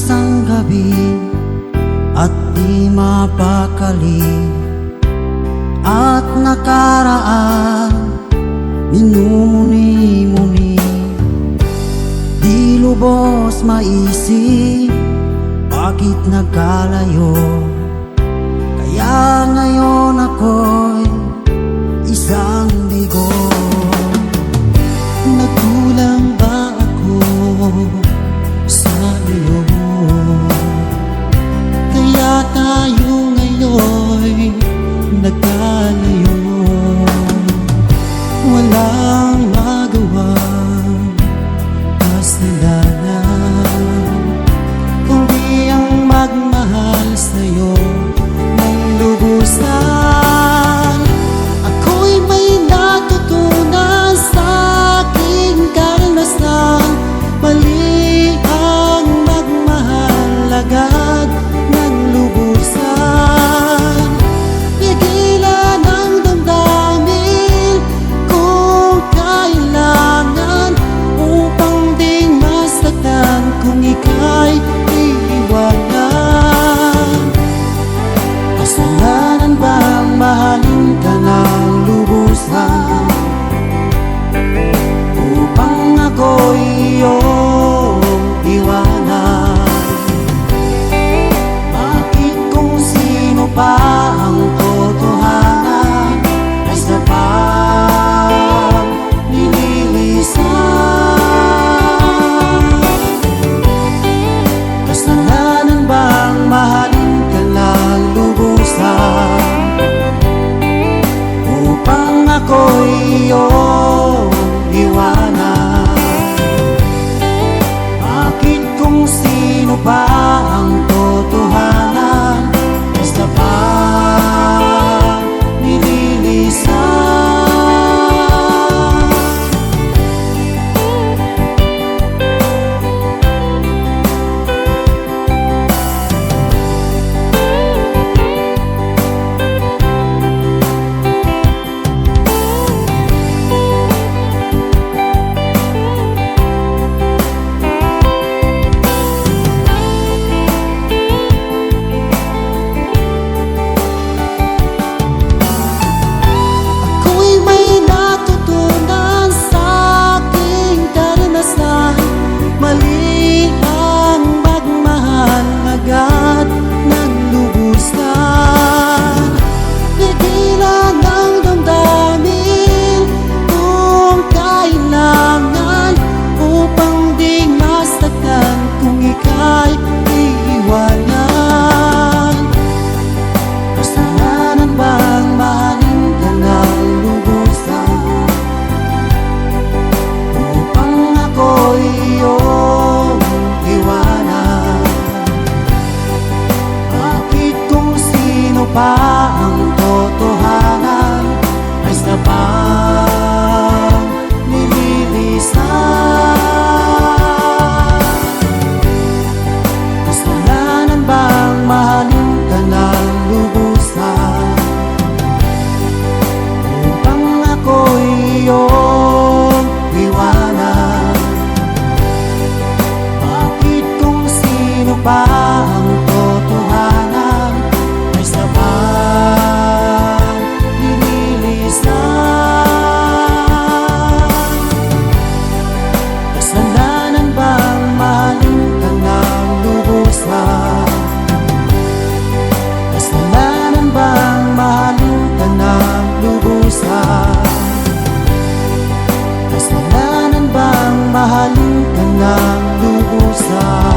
isang gabi at di mapakali, at nakaraan minumuni-muni, di lubos maisip bakit nagkalayo. Kaya ngayon ako'y isang bigo. Nagkulang ba ako sa iyo? Kaya tayo ngayon'y nagkalayo. Walang magawang kasalanan kundi ang magmahal sa'yo ng lubusan. Ako'y may natutunan sa aking karanasan, mali ang magmahal agad ng lubusan. Pigilan ang damdamin kung kailangan, upang di masaktan kung ika'y iiwanan. Kasalanan bang mahalin ka ng lubusan, upang ako'y iyong iwanan? Bakit kung sino pa ang totohanan ay sa pang nililisan? Kasalanan bang mahalin ka ng lubusan, upang ako'y iyong iwanan? Bakit kung sino pa ang totohanan ay sa pang nililisan? Mali ang magmahal agad ng lubusan. Pigilan ang damdamin kung kailangan, upang di masaktan kung ika'y iiwanan. Kasalanan bang mahalin ka ng lubusan, upang ako'y iyong iwanan? Bakit kung sino pa ang totohanan ay sa pang nililisan? Kasalanan bang mahalin ka ng lubusan, upang ako'y iyong iwanan? Bakit kung sino pa ang totohanan ay sa pang nililisan? Kasalanan bang mahalin ka ng lubusan? Kasalanan bang mahalin ka ng lubusan? Kasalanan bang mahalin ka ng lubusan?